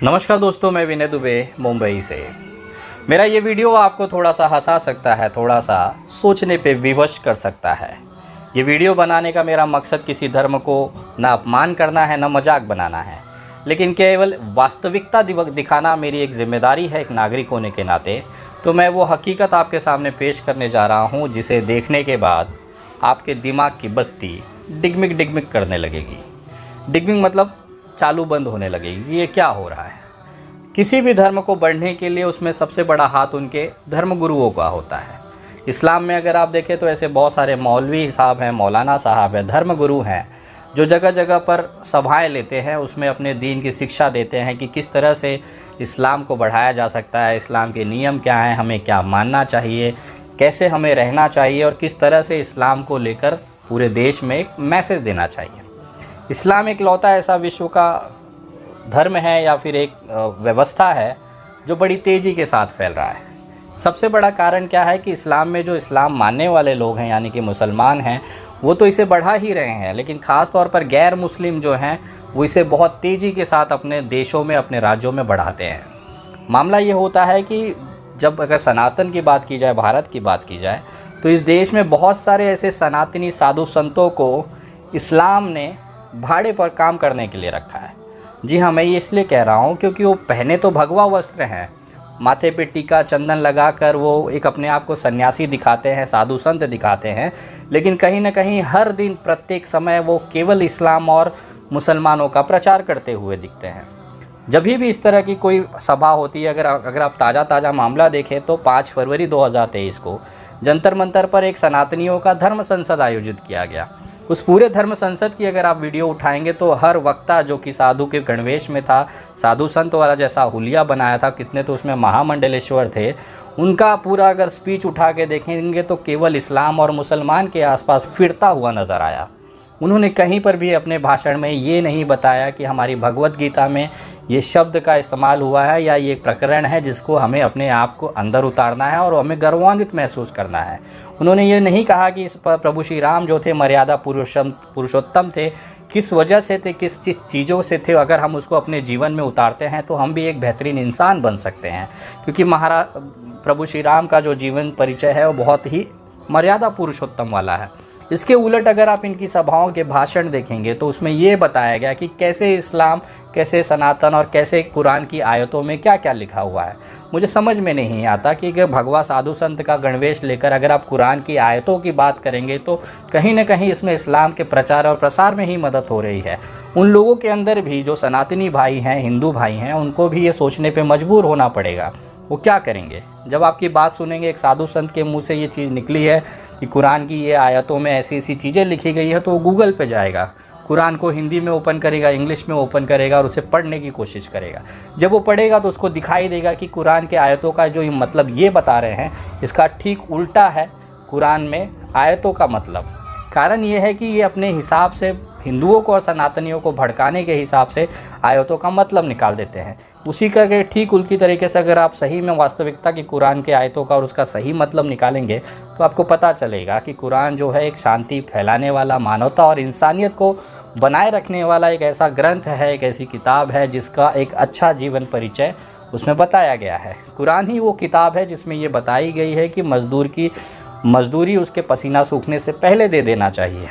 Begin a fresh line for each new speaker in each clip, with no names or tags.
नमस्कार दोस्तों, मैं विनय दुबे मुंबई से। मेरा ये वीडियो आपको थोड़ा सा हंसा सकता है, थोड़ा सा सोचने पे विवश कर सकता है। ये वीडियो बनाने का मेरा मकसद किसी धर्म को ना अपमान करना है, ना मजाक बनाना है, लेकिन केवल वास्तविकता दिखाना मेरी एक जिम्मेदारी है एक नागरिक होने के नाते। तो मैं वो हकीकत आपके सामने पेश करने जा रहा हूँ जिसे देखने के बाद आपके दिमाग की बत्ती डिगमिग डिगमिग करने लगेगी। डिगमिग मतलब चालू बंद होने लगेगी। ये क्या हो रहा है? किसी भी धर्म को बढ़ने के लिए उसमें सबसे बड़ा हाथ उनके धर्म गुरुओं का होता है। इस्लाम में अगर आप देखें तो ऐसे बहुत सारे मौलवी साहब हैं, मौलाना साहब हैं, धर्म गुरु हैं जो जगह जगह पर सभाएं लेते हैं, उसमें अपने दीन की शिक्षा देते हैं कि किस तरह से इस्लाम को बढ़ाया जा सकता है, इस्लाम के नियम क्या हैं, हमें क्या मानना चाहिए, कैसे हमें रहना चाहिए और किस तरह से इस्लाम को लेकर पूरे देश में एक मैसेज देना चाहिए। इस्लाम एक लौता ऐसा विश्व का धर्म है या फिर एक व्यवस्था है जो बड़ी तेज़ी के साथ फैल रहा है। सबसे बड़ा कारण क्या है कि इस्लाम में जो इस्लाम मानने वाले लोग हैं यानी कि मुसलमान हैं, वो तो इसे बढ़ा ही रहे हैं, लेकिन ख़ास तौर पर गैर मुस्लिम जो हैं वो इसे बहुत तेज़ी के साथ अपने देशों में, अपने राज्यों में बढ़ाते हैं। मामला ये होता है कि जब अगर सनातन की बात की जाए, भारत की बात की जाए, तो इस देश में बहुत सारे ऐसे सनातनी साधु संतों को इस्लाम ने भाड़े पर काम करने के लिए रखा है। जी हाँ, मैं ये इसलिए कह रहा हूँ क्योंकि वो पहने तो भगवा वस्त्र हैं, माथे पे टीका चंदन लगाकर वो एक अपने आप को सन्यासी दिखाते हैं, साधु संत दिखाते हैं, लेकिन कहीं ना कहीं हर दिन प्रत्येक समय वो केवल इस्लाम और मुसलमानों का प्रचार करते हुए दिखते हैं। जब भी इस तरह की कोई सभा होती है, अगर आप ताज़ा मामला देखें तो 5 फरवरी 2023 को जंतर मंतर पर एक सनातनियों का धर्म संसद आयोजित किया गया। उस पूरे धर्म संसद की अगर आप वीडियो उठाएंगे तो हर वक्ता जो कि साधु के गणवेश में था, साधु संत वाला जैसा हुलिया बनाया था, कितने तो उसमें महामंडलेश्वर थे, उनका पूरा अगर स्पीच उठा के देखेंगे तो केवल इस्लाम और मुसलमान के आसपास फिरता हुआ नज़र आया। उन्होंने कहीं पर भी अपने भाषण में ये नहीं बताया कि हमारी भगवत गीता में ये शब्द का इस्तेमाल हुआ है या ये प्रकरण है जिसको हमें अपने आप को अंदर उतारना है और हमें गर्वान्वित महसूस करना है। उन्होंने ये नहीं कहा कि इस पर प्रभु श्री राम जो थे मर्यादा पुरुषोत्तम थे, किस वजह से थे, किस चीज़ों से थे, अगर हम उसको अपने जीवन में उतारते हैं तो हम भी एक बेहतरीन इंसान बन सकते हैं। क्योंकि प्रभु श्री राम का जो जीवन परिचय है वो बहुत ही मर्यादा पुरुषोत्तम वाला है। इसके उलट अगर आप इनकी सभाओं के भाषण देखेंगे तो उसमें ये बताया गया कि कैसे इस्लाम, कैसे सनातन और कैसे कुरान की आयतों में क्या क्या लिखा हुआ है। मुझे समझ में नहीं आता कि अगर भगवा साधु संत का गणवेश लेकर अगर आप कुरान की आयतों की बात करेंगे तो कहीं ना कहीं इसमें इस्लाम के प्रचार और प्रसार में ही मदद हो रही है। उन लोगों के अंदर भी जो सनातनी भाई हैं, हिंदू भाई हैं, उनको भी ये सोचने पर मजबूर होना पड़ेगा वो क्या करेंगे। जब आपकी बात सुनेंगे, एक साधु संत के मुंह से ये चीज़ निकली है कि कुरान की ये आयतों में ऐसी ऐसी चीज़ें लिखी गई हैं, तो वो गूगल पे जाएगा, कुरान को हिंदी में ओपन करेगा, इंग्लिश में ओपन करेगा और उसे पढ़ने की कोशिश करेगा। जब वो पढ़ेगा तो उसको दिखाई देगा कि कुरान के आयतों का जो मतलब ये बता रहे हैं इसका ठीक उल्टा है कुरान में आयतों का मतलब। कारण ये है कि ये अपने हिसाब से हिंदुओं को और सनातनियों को भड़काने के हिसाब से आयतों का मतलब निकाल देते हैं। उसी का ठीक उल्टी तरीके से अगर आप सही में वास्तविकता की कुरान के आयतों का और उसका सही मतलब निकालेंगे तो आपको पता चलेगा कि कुरान जो है एक शांति फैलाने वाला, मानवता और इंसानियत को बनाए रखने वाला एक ऐसा ग्रंथ है, एक ऐसी किताब है जिसका एक अच्छा जीवन परिचय उसमें बताया गया है। कुरान ही वो किताब है जिसमें ये बताई गई है कि मज़दूर की मज़दूरी उसके पसीना सूखने से पहले दे देना चाहिए।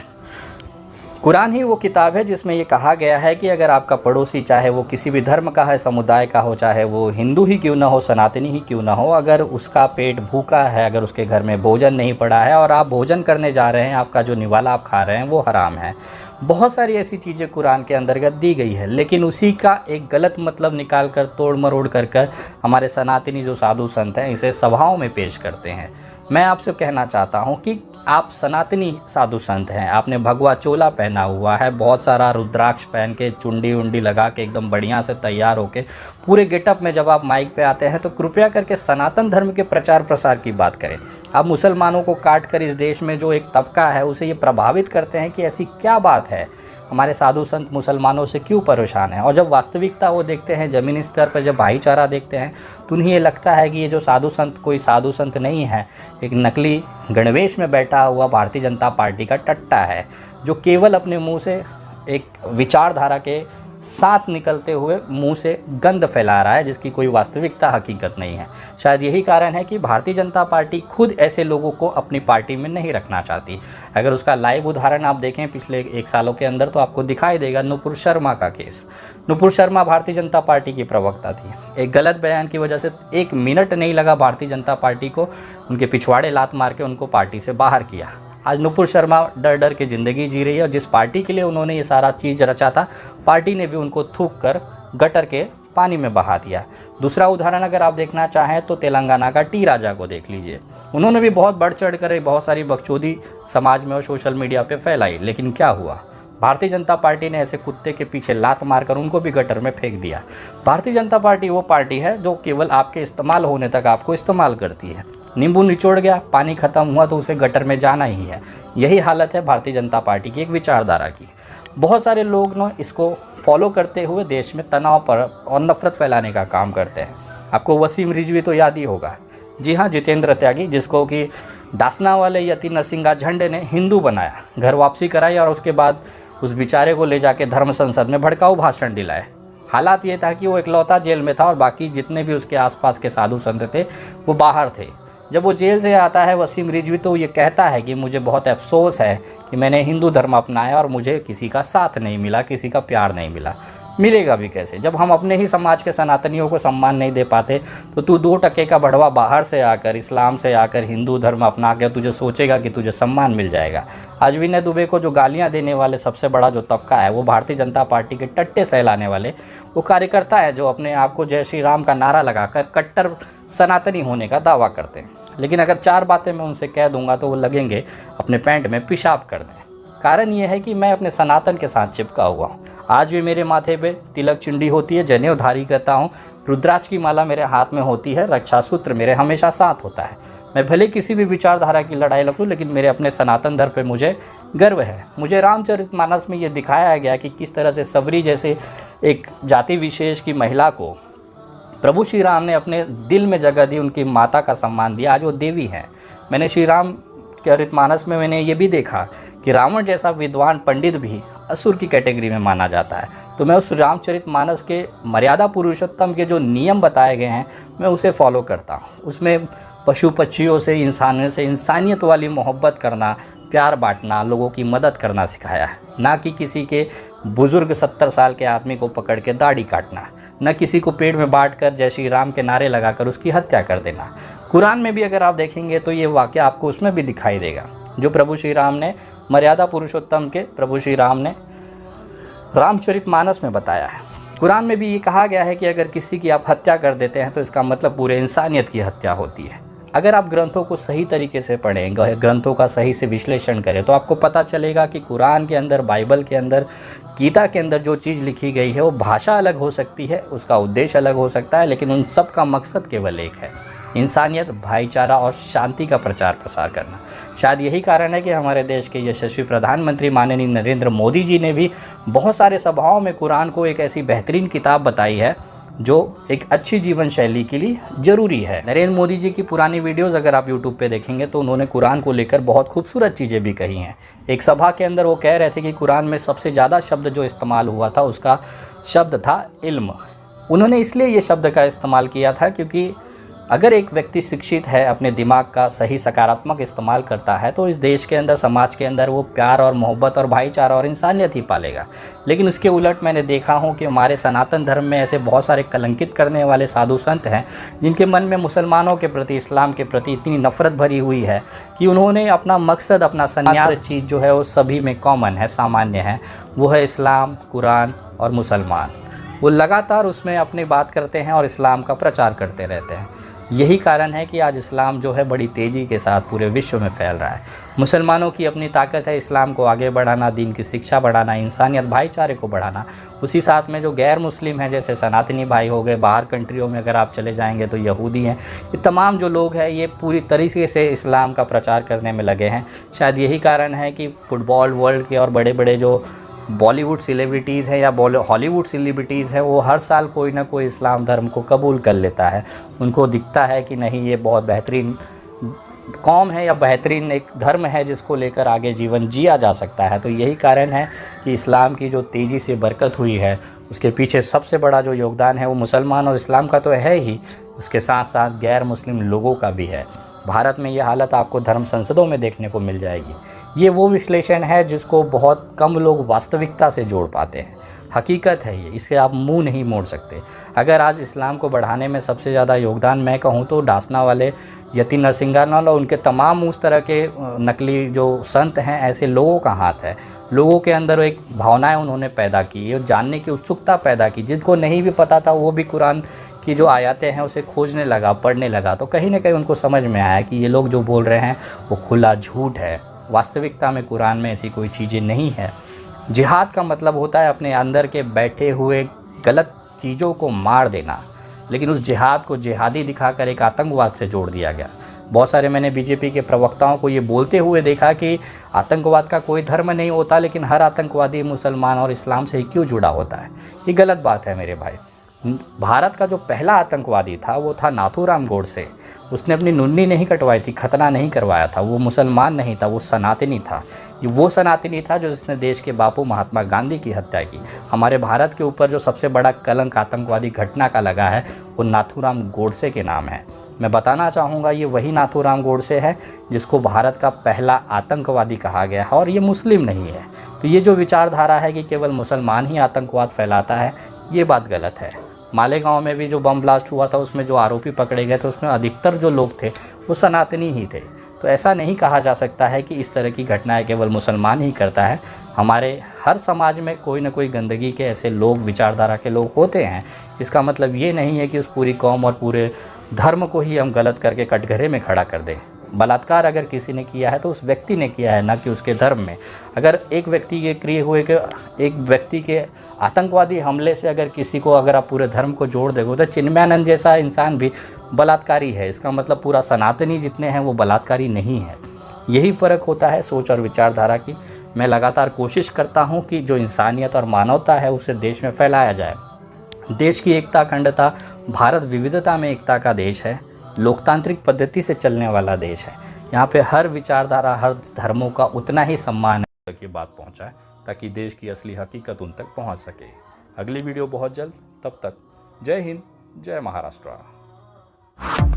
कुरान ही वो किताब है जिसमें ये कहा गया है कि अगर आपका पड़ोसी, चाहे वो किसी भी धर्म का है, समुदाय का हो, चाहे वो हिंदू ही क्यों ना हो, सनातनी ही क्यों ना हो, अगर उसका पेट भूखा है, अगर उसके घर में भोजन नहीं पड़ा है और आप भोजन करने जा रहे हैं, आपका जो निवाला आप खा रहे हैं वो हराम है। बहुत सारी ऐसी चीज़ें कुरान के अंतर्गत दी गई है, लेकिन उसी का एक गलत मतलब निकाल कर, तोड़ मरोड़ कर हमारे सनातनी जो साधु संत हैं इसे सभाओं में पेश करते हैं। मैं आपसे कहना चाहता हूँ कि आप सनातनी साधु संत हैं, आपने भगवा चोला पहना हुआ है, बहुत सारा रुद्राक्ष पहन के, चुंडी उंडी लगा के एकदम बढ़िया से तैयार होके पूरे गेटअप में जब आप माइक पे आते हैं तो कृपया करके सनातन धर्म के प्रचार प्रसार की बात करें। आप मुसलमानों को काट कर इस देश में जो एक तबका है उसे ये प्रभावित करते हैं कि ऐसी क्या बात है, हमारे साधु संत मुसलमानों से क्यों परेशान हैं। और जब वास्तविकता वो देखते हैं, ज़मीनी स्तर पर जब भाईचारा देखते हैं तो उन्हें ये लगता है कि ये जो साधु संत कोई साधु संत नहीं है, एक नकली गणवेश में बैठा हुआ भारतीय जनता पार्टी का टट्टा है जो केवल अपने मुंह से एक विचारधारा के साथ निकलते हुए मुंह से गंद फैला रहा है, जिसकी कोई वास्तविकता हकीकत नहीं है। शायद यही कारण है कि भारतीय जनता पार्टी खुद ऐसे लोगों को अपनी पार्टी में नहीं रखना चाहती। अगर उसका लाइव उदाहरण आप देखें पिछले 1 सालों के अंदर, तो आपको दिखाई देगा नुपुर शर्मा का केस। नुपुर शर्मा भारतीय जनता पार्टी की प्रवक्ता थी। एक गलत बयान की वजह से 1 मिनट नहीं लगा भारतीय जनता पार्टी को उनके पिछवाड़े लात मार के उनको पार्टी से बाहर किया। आज नुपुर शर्मा डर डर के ज़िंदगी जी रही है, और जिस पार्टी के लिए उन्होंने ये सारा चीज़ रचा था, पार्टी ने भी उनको थूक कर गटर के पानी में बहा दिया। दूसरा उदाहरण अगर आप देखना चाहें तो तेलंगाना का टी राजा को देख लीजिए। उन्होंने भी बहुत बढ़ चढ़ कर बहुत सारी बकचोदी समाज में और सोशल मीडिया पे फैलाई, लेकिन क्या हुआ? भारतीय जनता पार्टी ने ऐसे कुत्ते के पीछे लात मारकर उनको भी गटर में फेंक दिया। भारतीय जनता पार्टी वो पार्टी है जो केवल आपके इस्तेमाल होने तक आपको इस्तेमाल करती है। नींबू निचोड़ गया, पानी खत्म हुआ तो उसे गटर में जाना ही है। यही हालत है भारतीय जनता पार्टी की एक विचारधारा की। बहुत सारे लोग ना इसको फॉलो करते हुए देश में तनाव पर और नफरत फैलाने का काम करते हैं। आपको वसीम रिजवी तो याद ही होगा। जी हाँ, जितेंद्र त्यागी, जिसको कि दासना वाले यति नरसिंगा झंडे ने हिंदू बनाया, घर वापसी कराई और उसके बाद उस बेचारे को ले जाके धर्म संसद में भड़काऊ भाषण दिलाए। हालात ये था कि वो इकलौता जेल में था और बाकी जितने भी उसके आसपास के साधु संत थे वो बाहर थे। जब वो जेल से आता है वसीम रिजवी, तो ये कहता है कि मुझे बहुत अफसोस है कि मैंने हिंदू धर्म अपनाया और मुझे किसी का साथ नहीं मिला, किसी का प्यार नहीं मिला। मिलेगा भी कैसे जब हम अपने ही समाज के सनातनियों को सम्मान नहीं दे पाते? तो तू 2 टके का बढ़वा बाहर से आकर, इस्लाम से आकर हिंदू धर्म अपना के तुझे सोचेगा कि तुझे सम्मान मिल जाएगा। आज विनय दुबे को जो गालियां देने वाले सबसे बड़ा जो तबका है वो भारतीय जनता पार्टी के टट्टे सहलाने वाले वो कार्यकर्ता है, जो अपने आप को जय श्री राम का नारा लगाकर कट्टर सनातनी होने का दावा करते हैं। लेकिन अगर 4 बातें मैं उनसे कह दूंगा तो वो लगेंगे अपने पैंट में पेशाब कर दें। कारण ये है कि मैं अपने सनातन के साथ चिपका हुआ हूँ। आज भी मेरे माथे पे तिलक चिंडी होती है, जनेऊ धारी करता हूँ, रुद्राक्ष की माला मेरे हाथ में होती है, रक्षा सूत्र मेरे हमेशा साथ होता है। मैं भले किसी भी विचारधारा की लड़ाई लड़ूं, लेकिन मेरे अपने सनातन धर्म पे मुझे गर्व है। मुझे रामचरितमानस में ये दिखाया गया कि किस तरह से सबरी जैसे एक जाति विशेष की महिला को प्रभु श्री राम ने अपने दिल में जगह दी, उनकी माता का सम्मान दिया। आज वो देवी हैं। मैंने श्री राम चरितमानस में मैंने ये भी देखा कि रावण जैसा विद्वान पंडित भी असुर की कैटेगरी में माना जाता है। तो मैं उस रामचरितमानस के मर्यादा पुरुषोत्तम के जो नियम बताए गए हैं मैं उसे फॉलो करता हूँ। उसमें पशु पक्षियों से, इंसानों से इंसानियत वाली मोहब्बत करना, प्यार बांटना, लोगों की मदद करना सिखाया है। ना कि किसी के बुजुर्ग 70 साल के आदमी को पकड़ के दाढ़ी काटना, न किसी को पेड़ में बांट कर जय श्री राम के नारे लगाकर उसकी हत्या कर देना। कुरान में भी अगर आप देखेंगे तो ये वाक़या आपको उसमें भी दिखाई देगा, जो प्रभु श्री राम ने मर्यादा पुरुषोत्तम के प्रभु श्री राम ने रामचरितमानस में बताया है। कुरान में भी ये कहा गया है कि अगर किसी की आप हत्या कर देते हैं तो इसका मतलब पूरे इंसानियत की हत्या होती है। अगर आप ग्रंथों को सही तरीके से पढ़ें, ग्रंथों का सही से विश्लेषण करें, तो आपको पता चलेगा कि कुरान के अंदर, बाइबल के अंदर, गीता के अंदर जो चीज़ लिखी गई है वो भाषा अलग हो सकती है, उसका उद्देश्य अलग हो सकता है, लेकिन उन सब का मकसद केवल एक है, इंसानियत, भाईचारा और शांति का प्रचार प्रसार करना। शायद यही कारण है कि हमारे देश के यशस्वी प्रधानमंत्री माननीय नरेंद्र मोदी जी ने भी बहुत सारे सभाओं में कुरान को एक ऐसी बेहतरीन किताब बताई है जो एक अच्छी जीवन शैली के लिए ज़रूरी है। नरेंद्र मोदी जी की पुरानी वीडियोस अगर आप यूट्यूब पे देखेंगे तो उन्होंने कुरान को लेकर बहुत खूबसूरत चीज़ें भी कही हैं। एक सभा के अंदर वो कह रहे थे कि कुरान में सबसे ज़्यादा शब्द जो इस्तेमाल हुआ था उसका शब्द था इल्म। उन्होंने इसलिए ये शब्द का इस्तेमाल किया था क्योंकि अगर एक व्यक्ति शिक्षित है, अपने दिमाग का सही सकारात्मक इस्तेमाल करता है, तो इस देश के अंदर, समाज के अंदर वो प्यार और मोहब्बत और भाईचारा और इंसानियत ही पालेगा। लेकिन उसके उलट मैंने देखा हूँ कि हमारे सनातन धर्म में ऐसे बहुत सारे कलंकित करने वाले साधु संत हैं जिनके मन में मुसलमानों के प्रति, इस्लाम के प्रति इतनी नफरत भरी हुई है कि उन्होंने अपना मकसद, अपना संन्यास चीज़ जो है वो सभी में कॉमन है, सामान्य है, वो है इस्लाम, कुरान और मुसलमान। वो लगातार उसमें अपनी बात करते हैं और इस्लाम का प्रचार करते रहते हैं। यही कारण है कि आज इस्लाम जो है बड़ी तेज़ी के साथ पूरे विश्व में फैल रहा है। मुसलमानों की अपनी ताकत है इस्लाम को आगे बढ़ाना, दीन की शिक्षा बढ़ाना, इंसानियत, भाईचारे को बढ़ाना। उसी साथ में जो गैर मुस्लिम हैं, जैसे सनातनी भाई हो गए, बाहर कंट्रियों में अगर आप चले जाएंगे तो यहूदी हैं, ये तमाम जो लोग हैं ये पूरी तरीके से इस्लाम का प्रचार करने में लगे हैं। शायद यही कारण है कि फुटबॉल वर्ल्ड के और बड़े बड़े जो बॉलीवुड सेलिब्रिटीज़ हैं या हॉलीवुड सेलिब्रिटीज़ हैं वो हर साल कोई ना कोई इस्लाम धर्म को कबूल कर लेता है। उनको दिखता है कि नहीं, ये बहुत बेहतरीन कौम है या बेहतरीन एक धर्म है जिसको लेकर आगे जीवन जिया जा सकता है। तो यही कारण है कि इस्लाम की जो तेज़ी से बरकत हुई है उसके पीछे सबसे बड़ा जो योगदान है वो मुसलमान और इस्लाम का तो है ही, उसके साथ साथ गैर मुस्लिम लोगों का भी है। भारत में ये हालत आपको धर्म संसदों में देखने को मिल जाएगी। ये वो विश्लेषण है जिसको बहुत कम लोग वास्तविकता से जोड़ पाते हैं। हकीकत है ये, इससे आप मुंह नहीं मोड़ सकते। अगर आज इस्लाम को बढ़ाने में सबसे ज़्यादा योगदान मैं कहूँ तो डासना वाले यति नरसिंहालाल और उनके तमाम उस तरह के नकली जो संत हैं, ऐसे लोगों का हाथ है। लोगों के अंदर एक भावनाएं उन्होंने पैदा की, ये जानने की उत्सुकता पैदा की। जिनको नहीं भी पता था वो भी कुरान की जो आयतें हैं उसे खोजने लगा, पढ़ने लगा। तो कहीं ना कहीं उनको समझ में आया कि ये लोग जो बोल रहे हैं वो खुला झूठ है। वास्तविकता में कुरान में ऐसी कोई चीज़ें नहीं है। जिहाद का मतलब होता है अपने अंदर के बैठे हुए गलत चीज़ों को मार देना, लेकिन उस जिहाद को जिहादी दिखाकर एक आतंकवाद से जोड़ दिया गया। बहुत सारे मैंने बीजेपी के प्रवक्ताओं को ये बोलते हुए देखा कि आतंकवाद का कोई धर्म नहीं होता, लेकिन हर आतंकवादी मुसलमान और इस्लाम से ही क्यों जुड़ा होता है। ये गलत बात है मेरे भाई। भारत का जो पहला आतंकवादी था वो था नाथूराम गोडसे। उसने अपनी नुन्नी नहीं कटवाई थी, खतना नहीं करवाया था। वो मुसलमान नहीं था, वो सनातनी था। ये वो सनातनी था जो जिसने देश के बापू महात्मा गांधी की हत्या की। हमारे भारत के ऊपर जो सबसे बड़ा कलंक आतंकवादी घटना का लगा है वो नाथूराम गोडसे के नाम है। मैं बताना चाहूँगा ये वही नाथूराम गोडसे है जिसको भारत का पहला आतंकवादी कहा गया है, और ये मुस्लिम नहीं है। तो ये जो विचारधारा है कि केवल मुसलमान ही आतंकवाद फैलाता है, ये बात गलत है। मालेगांव में भी जो बम ब्लास्ट हुआ था उसमें जो आरोपी पकड़े गए थे उसमें अधिकतर जो लोग थे वो सनातनी ही थे। तो ऐसा नहीं कहा जा सकता है कि इस तरह की घटनाएं केवल मुसलमान ही करता है। हमारे हर समाज में कोई ना कोई गंदगी के ऐसे लोग, विचारधारा के लोग होते हैं। इसका मतलब ये नहीं है कि उस पूरी कौम और पूरे धर्म को ही हम गलत करके कटघरे में खड़ा कर दें। बलात्कार अगर किसी ने किया है तो उस व्यक्ति ने किया है, ना कि उसके धर्म में। अगर एक व्यक्ति के किए हुए एक व्यक्ति के आतंकवादी हमले से अगर किसी को अगर आप पूरे धर्म को जोड़ देंगे तो चिन्मयानंद जैसा इंसान भी बलात्कारी है। इसका मतलब पूरा सनातनी जितने हैं वो बलात्कारी नहीं है। यही फ़र्क होता है सोच और विचारधारा की। मैं लगातार कोशिश करता हूँ कि जो इंसानियत और मानवता है उसे देश में फैलाया जाए। देश की एकता, अखंडता, भारत विविधता में एकता का देश है। लोकतांत्रिक पद्धति से चलने वाला देश है। यहाँ पे हर विचारधारा, हर धर्मों का उतना ही सम्मान है तक ये बात पहुँचाए ताकि देश की असली हकीकत उन तक पहुँच सके। अगली वीडियो बहुत जल्द, तब तक जय हिंद, जय महाराष्ट्र।